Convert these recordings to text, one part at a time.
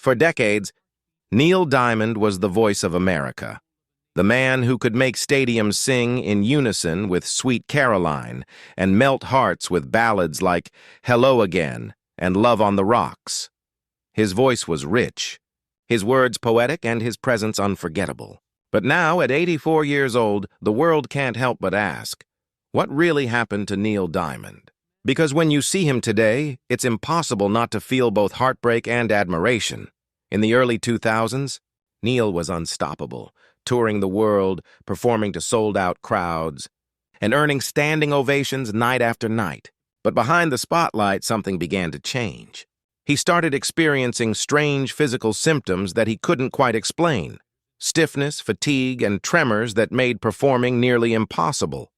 For decades, Neil Diamond was the voice of America, the man who could make stadiums sing in unison with Sweet Caroline and melt hearts with ballads like Hello Again and Love on the Rocks. His voice was rich, his words poetic, and his presence unforgettable. But now, at 84 years old, the world can't help but ask, what really happened to Neil Diamond? Because when you see him today, it's impossible not to feel both heartbreak and admiration. In the early 2000s, Neil was unstoppable, touring the world, performing to sold-out crowds, and earning standing ovations night after night. But behind the spotlight, something began to change. He started experiencing strange physical symptoms that he couldn't quite explain. Stiffness, fatigue, and tremors that made performing nearly impossible.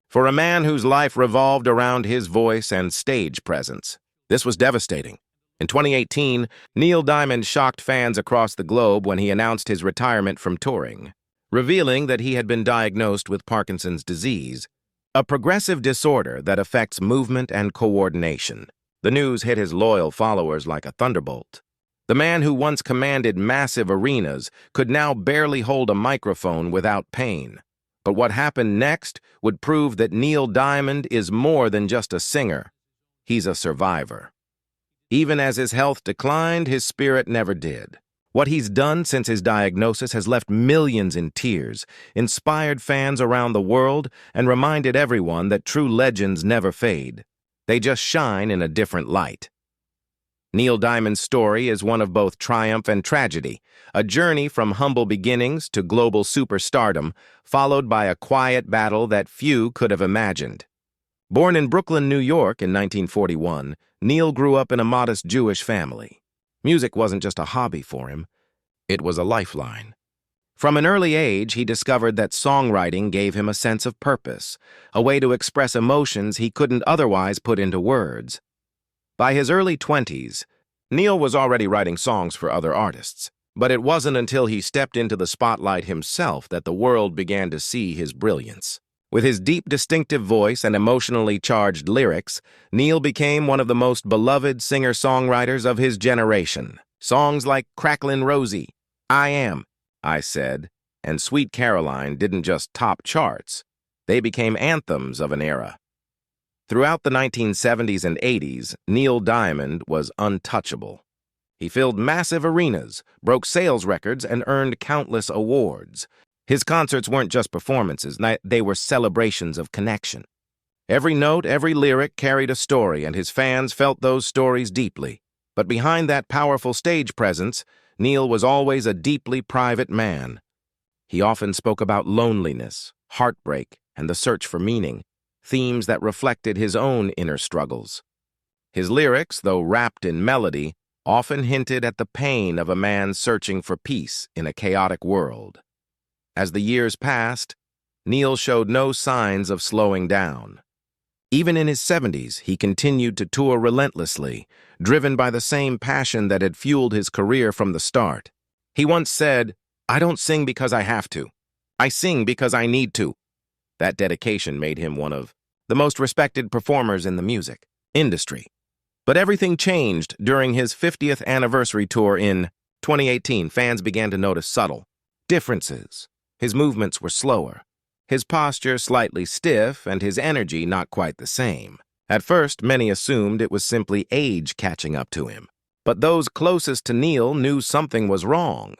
For a man whose life revolved around his voice and stage presence, this was devastating. In 2018, Neil Diamond shocked fans across the globe when he announced his retirement from touring, revealing that he had been diagnosed with Parkinson's disease, a progressive disorder that affects movement and coordination. The news hit his loyal followers like a thunderbolt. The man who once commanded massive arenas could now barely hold a microphone without pain. But what happened next would prove that Neil Diamond is more than just a singer. He's a survivor. Even as his health declined, his spirit never did. What he's done since his diagnosis has left millions in tears, inspired fans around the world, and reminded everyone that true legends never fade. They just shine in a different light. Neil Diamond's story is one of both triumph and tragedy, a journey from humble beginnings to global superstardom, followed by a quiet battle that few could have imagined. Born in Brooklyn, New York in 1941, Neil grew up in a modest Jewish family. Music wasn't just a hobby for him, it was a lifeline. From an early age, he discovered that songwriting gave him a sense of purpose, a way to express emotions he couldn't otherwise put into words. By his early 20s, Neil was already writing songs for other artists, but it wasn't until he stepped into the spotlight himself that the world began to see his brilliance. With his deep, distinctive voice and emotionally charged lyrics, Neil became one of the most beloved singer-songwriters of his generation. Songs like Cracklin' Rosie, I Am, I Said, and Sweet Caroline didn't just top charts, they became anthems of an era. Throughout the 1970s and 80s, Neil Diamond was untouchable. He filled massive arenas, broke sales records, and earned countless awards. His concerts weren't just performances, they were celebrations of connection. Every note, every lyric carried a story, and his fans felt those stories deeply. But behind that powerful stage presence, Neil was always a deeply private man. He often spoke about loneliness, heartbreak, and the search for meaning, themes that reflected his own inner struggles. His lyrics, though wrapped in melody, often hinted at the pain of a man searching for peace in a chaotic world. As the years passed, Neil showed no signs of slowing down. Even in his 70s, he continued to tour relentlessly, driven by the same passion that had fueled his career from the start. He once said, "I don't sing because I have to. I sing because I need to." That dedication made him one of the most respected performers in the music industry. But everything changed during his 50th anniversary tour in 2018. Fans began to notice subtle differences. His movements were slower, his posture slightly stiff, and his energy not quite the same. At first, many assumed it was simply age catching up to him. But those closest to Neil knew something was wrong.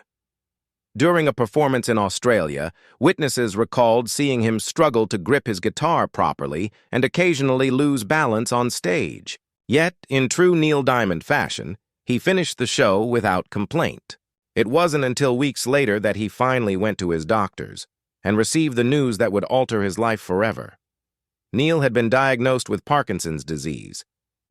During a performance in Australia, witnesses recalled seeing him struggle to grip his guitar properly and occasionally lose balance on stage. Yet, in true Neil Diamond fashion, he finished the show without complaint. It wasn't until weeks later that he finally went to his doctors and received the news that would alter his life forever. Neil had been diagnosed with Parkinson's disease,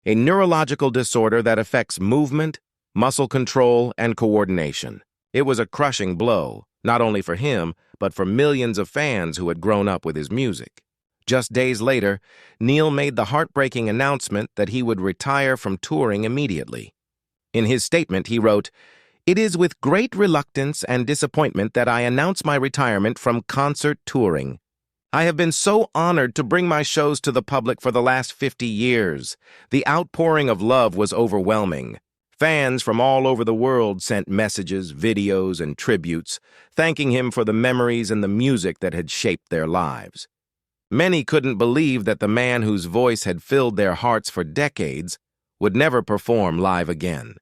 a neurological disorder that affects movement, muscle control, and coordination. It was a crushing blow, not only for him, but for millions of fans who had grown up with his music. Just days later, Neil made the heartbreaking announcement that he would retire from touring immediately. In his statement, he wrote, "It is with great reluctance and disappointment that I announce my retirement from concert touring. I have been so honored to bring my shows to the public for the last 50 years. The outpouring of love was overwhelming. Fans from all over the world sent messages, videos, and tributes, thanking him for the memories and the music that had shaped their lives. Many couldn't believe that the man whose voice had filled their hearts for decades would never perform live again.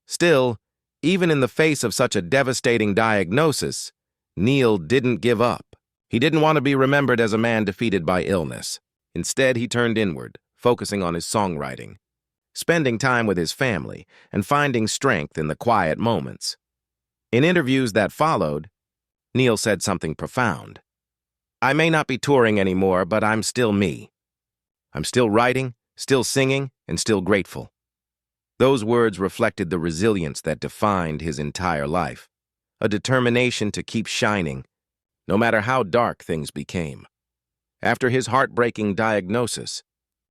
Still, even in the face of such a devastating diagnosis, Neil didn't give up. He didn't want to be remembered as a man defeated by illness. Instead, he turned inward, focusing on his songwriting, spending time with his family, and finding strength in the quiet moments. In interviews that followed, Neil said something profound. "I may not be touring anymore, but I'm still me. I'm still writing, still singing, and still grateful." Those words reflected the resilience that defined his entire life, a determination to keep shining, no matter how dark things became. After his heartbreaking diagnosis,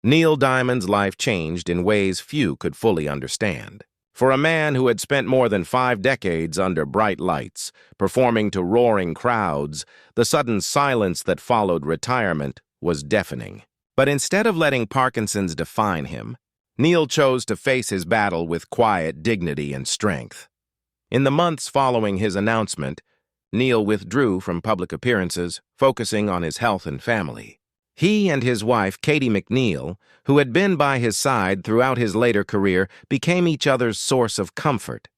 Neil Diamond's life changed in ways few could fully understand. For a man who had spent more than 5 decades under bright lights, performing to roaring crowds, the sudden silence that followed retirement was deafening. But instead of letting Parkinson's define him, Neil chose to face his battle with quiet dignity and strength. In the months following his announcement, Neil withdrew from public appearances, focusing on his health and family. He and his wife, Katie McNeil, who had been by his side throughout his later career, became each other's source of comfort.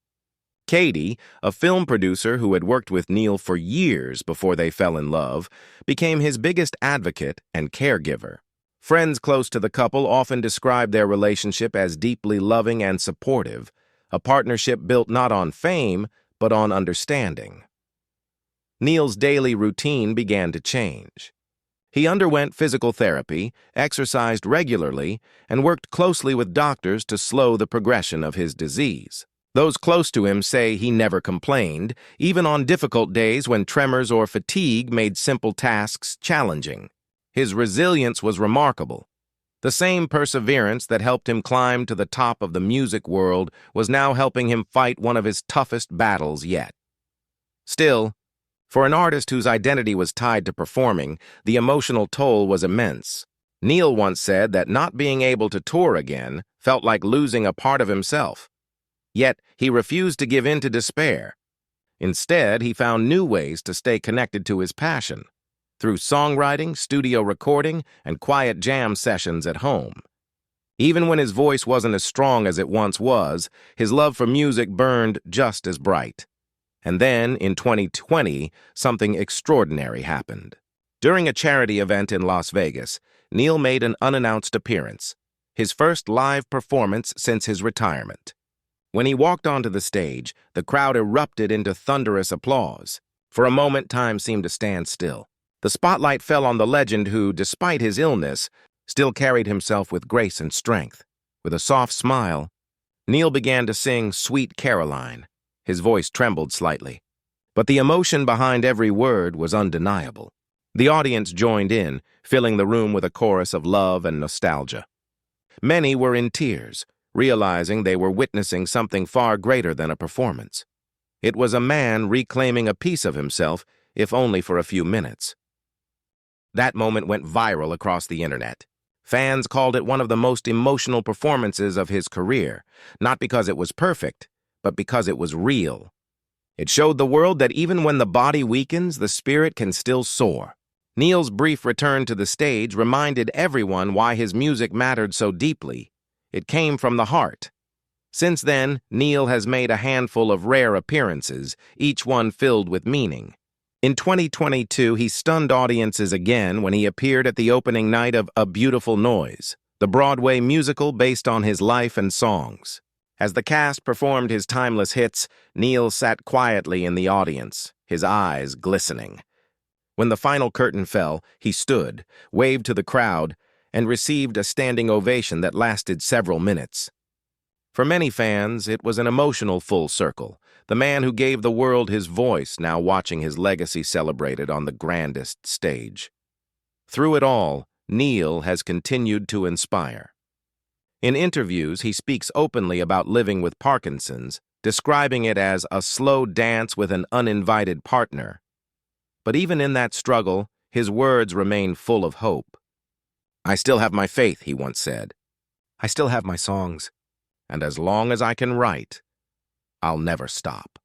Katie, a film producer who had worked with Neil for years before they fell in love, became his biggest advocate and caregiver. Friends close to the couple often described their relationship as deeply loving and supportive, a partnership built not on fame, but on understanding. Neil's daily routine began to change. He underwent physical therapy, exercised regularly, and worked closely with doctors to slow the progression of his disease. Those close to him say he never complained, even on difficult days when tremors or fatigue made simple tasks challenging. His resilience was remarkable. The same perseverance that helped him climb to the top of the music world was now helping him fight one of his toughest battles yet. Still, for an artist whose identity was tied to performing, the emotional toll was immense. Neil once said that not being able to tour again felt like losing a part of himself. Yet, he refused to give in to despair. Instead, he found new ways to stay connected to his passion, through songwriting, studio recording, and quiet jam sessions at home. Even when his voice wasn't as strong as it once was, his love for music burned just as bright. And then, in 2020, something extraordinary happened. During a charity event in Las Vegas, Neil made an unannounced appearance, his first live performance since his retirement. When he walked onto the stage, the crowd erupted into thunderous applause. For a moment, time seemed to stand still. The spotlight fell on the legend who, despite his illness, still carried himself with grace and strength. With a soft smile, Neil began to sing Sweet Caroline. His voice trembled slightly, but the emotion behind every word was undeniable. The audience joined in, filling the room with a chorus of love and nostalgia. Many were in tears, realizing they were witnessing something far greater than a performance. It was a man reclaiming a piece of himself, if only for a few minutes. That moment went viral across the internet. Fans called it one of the most emotional performances of his career, not because it was perfect, but because it was real. It showed the world that even when the body weakens, the spirit can still soar. Neil's brief return to the stage reminded everyone why his music mattered so deeply. It came from the heart. Since then, Neil has made a handful of rare appearances, each one filled with meaning. In 2022, he stunned audiences again when he appeared at the opening night of A Beautiful Noise, the Broadway musical based on his life and songs. As the cast performed his timeless hits, Neil sat quietly in the audience, his eyes glistening. When the final curtain fell, he stood, waved to the crowd, and received a standing ovation that lasted several minutes. For many fans, it was an emotional full circle, the man who gave the world his voice now watching his legacy celebrated on the grandest stage. Through it all, Neil has continued to inspire. In interviews, he speaks openly about living with Parkinson's, describing it as a slow dance with an uninvited partner. But even in that struggle, his words remain full of hope. "I still have my faith," he once said. "I still have my songs. and as long as I can write, I'll never stop.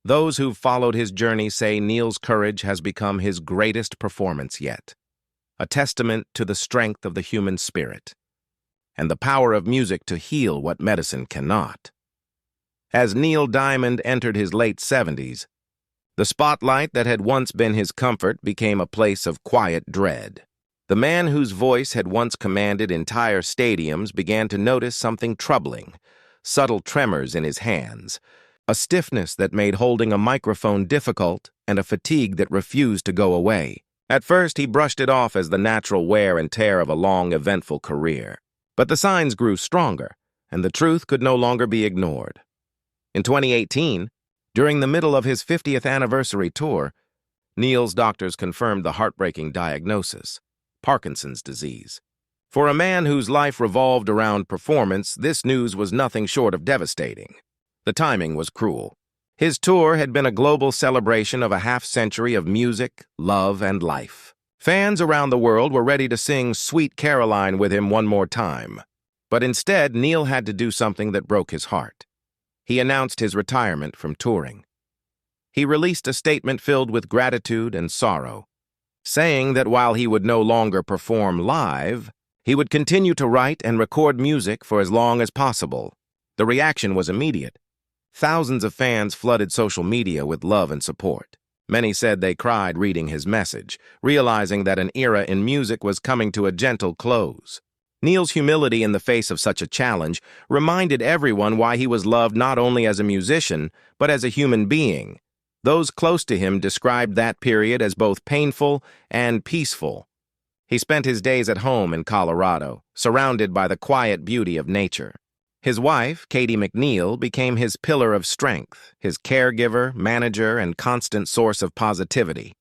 Those who've followed his journey say Neil's courage has become his greatest performance yet, a testament to the strength of the human spirit and the power of music to heal what medicine cannot. As Neil Diamond entered his late 70s, the spotlight that had once been his comfort became a place of quiet dread. The man whose voice had once commanded entire stadiums began to notice something troubling, subtle tremors in his hands, a stiffness that made holding a microphone difficult, and a fatigue that refused to go away. At first, he brushed it off as the natural wear and tear of a long, eventful career. But the signs grew stronger, and the truth could no longer be ignored. In 2018, during the middle of his 50th anniversary tour, Neil's doctors confirmed the heartbreaking diagnosis: Parkinson's disease. For a man whose life revolved around performance, this news was nothing short of devastating. The timing was cruel. His tour had been a global celebration of a half-century of music, love, and life. Fans around the world were ready to sing Sweet Caroline with him one more time. But instead, Neil had to do something that broke his heart. He announced his retirement from touring. He released a statement filled with gratitude and sorrow, saying that while he would no longer perform live, he would continue to write and record music for as long as possible. The reaction was immediate. Thousands of fans flooded social media with love and support. Many said they cried reading his message, realizing that an era in music was coming to a gentle close. Neil's humility in the face of such a challenge reminded everyone why he was loved not only as a musician, but as a human being. Those close to him described that period as both painful and peaceful. He spent his days at home in Colorado, surrounded by the quiet beauty of nature. His wife, Katie McNeil, became his pillar of strength, his caregiver, manager, and constant source of positivity.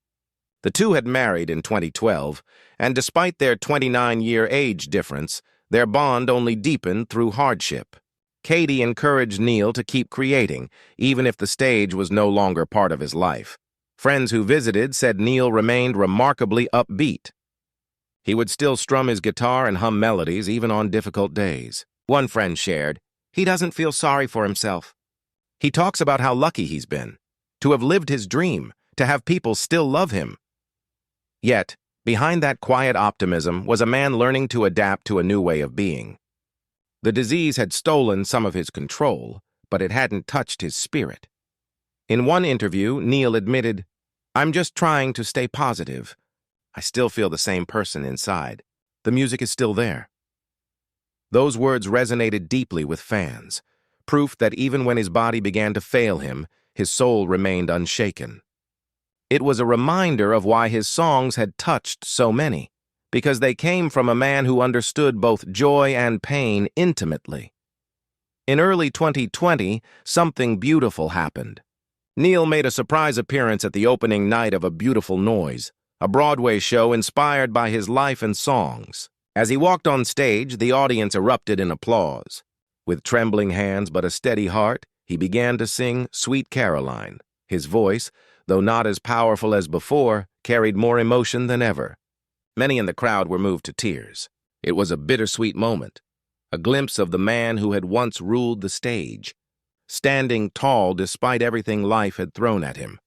The two had married in 2012, and despite their 29-year age difference, their bond only deepened through hardship. Katie encouraged Neil to keep creating, even if the stage was no longer part of his life. Friends who visited said Neil remained remarkably upbeat. He would still strum his guitar and hum melodies even on difficult days. One friend shared, "He doesn't feel sorry for himself. He talks about how lucky he's been, to have lived his dream, to have people still love him." Yet, behind that quiet optimism was a man learning to adapt to a new way of being. The disease had stolen some of his control, but it hadn't touched his spirit. In one interview, Neil admitted, "I'm just trying to stay positive. I still feel the same person inside. The music is still there." Those words resonated deeply with fans, proof that even when his body began to fail him, his soul remained unshaken. It was a reminder of why his songs had touched so many, because they came from a man who understood both joy and pain intimately. In early 2020, something beautiful happened. Neil made a surprise appearance at the opening night of A Beautiful Noise, a Broadway show inspired by his life and songs. As he walked on stage, the audience erupted in applause. With trembling hands but a steady heart, he began to sing Sweet Caroline. His voice, though not as powerful as before, carried more emotion than ever. Many in the crowd were moved to tears. It was a bittersweet moment, a glimpse of the man who had once ruled the stage, standing tall despite everything life had thrown at him.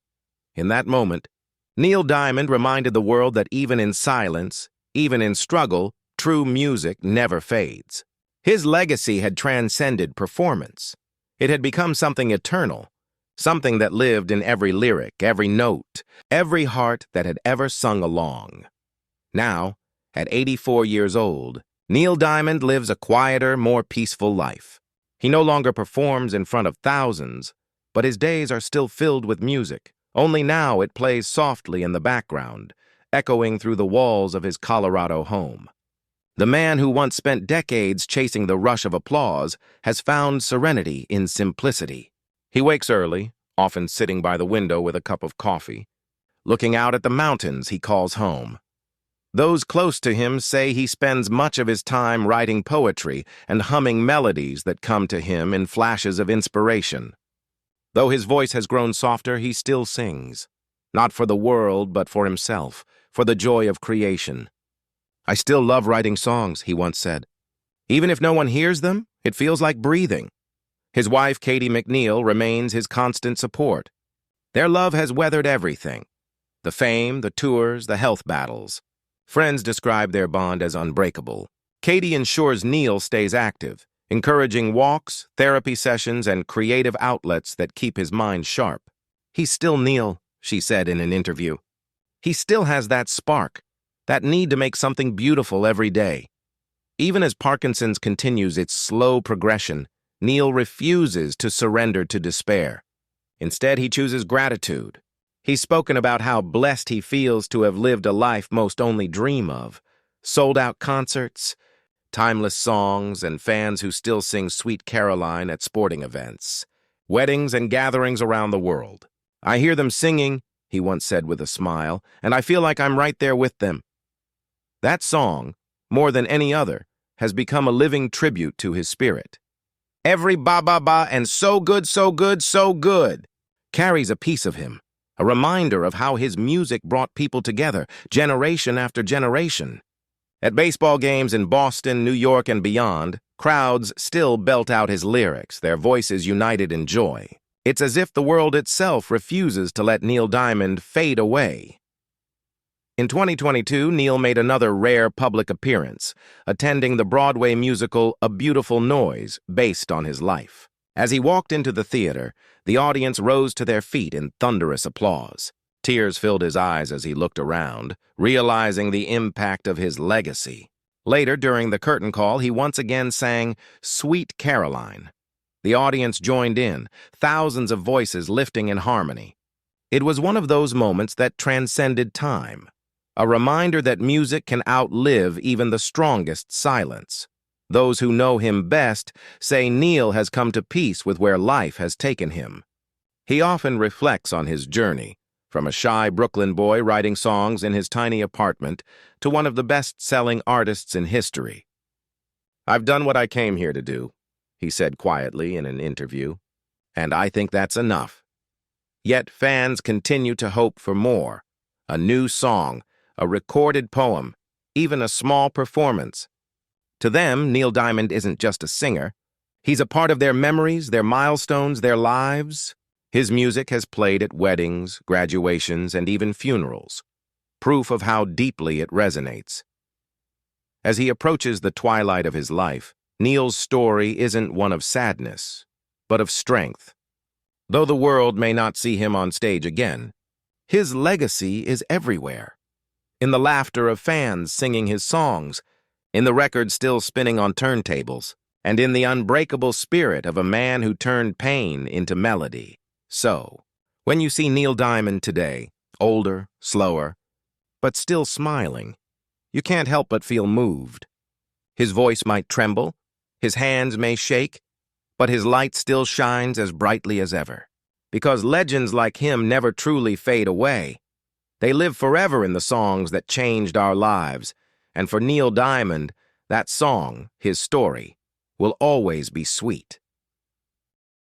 In that moment, Neil Diamond reminded the world that even in silence, even in struggle, true music never fades. His legacy had transcended performance. It had become something eternal, something that lived in every lyric, every note, every heart that had ever sung along. Now, at 84 years old, Neil Diamond lives a quieter, more peaceful life. He no longer performs in front of thousands, but his days are still filled with music. Only now it plays softly in the background, echoing through the walls of his Colorado home. The man who once spent decades chasing the rush of applause has found serenity in simplicity. He wakes early, often sitting by the window with a cup of coffee, looking out at the mountains he calls home. Those close to him say he spends much of his time writing poetry and humming melodies that come to him in flashes of inspiration. Though his voice has grown softer, he still sings. Not for the world, but for himself, for the joy of creation. "I still love writing songs," he once said. "Even if no one hears them, It feels like breathing. His wife, Katie McNeil, remains his constant support. Their love has weathered everything: the fame, the tours, the health battles. Friends describe their bond as unbreakable. Katie ensures Neil stays active, encouraging walks, therapy sessions, and creative outlets that keep his mind sharp. "He's still Neil," she said in an interview. "He still has that spark, that need to make something beautiful every day." Even as Parkinson's continues its slow progression, Neil refuses to surrender to despair. Instead, he chooses gratitude. He's spoken about how blessed he feels to have lived a life most only dream of: sold-out concerts, timeless songs, and fans who still sing Sweet Caroline at sporting events, weddings and gatherings around the world. "I hear them singing," he once said with a smile, "and I feel like I'm right there with them." That song, more than any other, has become a living tribute to his spirit. "Every ba-ba-ba and so good, so good, so good" carries a piece of him, a reminder of how his music brought people together, generation after generation. At baseball games in Boston, New York, and beyond, crowds still belt out his lyrics, their voices united in joy. It's as if the world itself refuses to let Neil Diamond fade away. In 2022, Neil made another rare public appearance, attending the Broadway musical A Beautiful Noise, based on his life. As he walked into the theater, the audience rose to their feet in thunderous applause. Tears filled his eyes as he looked around, realizing the impact of his legacy. Later, during the curtain call, he once again sang Sweet Caroline. The audience joined in, thousands of voices lifting in harmony. It was one of those moments that transcended time, a reminder that music can outlive even the strongest silence. Those who know him best say Neil has come to peace with where life has taken him. He often reflects on his journey, from a shy Brooklyn boy writing songs in his tiny apartment to one of the best-selling artists in history. "I've done what I came here to do," he said quietly in an interview, "and I think that's enough." Yet fans continue to hope for more: a new song, a recorded poem, even a small performance. To them, Neil Diamond isn't just a singer. He's a part of their memories, their milestones, their lives. His music has played at weddings, graduations, and even funerals, proof of how deeply it resonates. As he approaches the twilight of his life, Neil's story isn't one of sadness, but of strength. Though the world may not see him on stage again, his legacy is everywhere. In the laughter of fans singing his songs, in the records still spinning on turntables, and in the unbreakable spirit of a man who turned pain into melody. So, when you see Neil Diamond today, older, slower, but still smiling, you can't help but feel moved. His voice might tremble, his hands may shake, but his light still shines as brightly as ever. Because legends like him never truly fade away. They live forever in the songs that changed our lives, and for Neil Diamond, that song, his story, will always be sweet.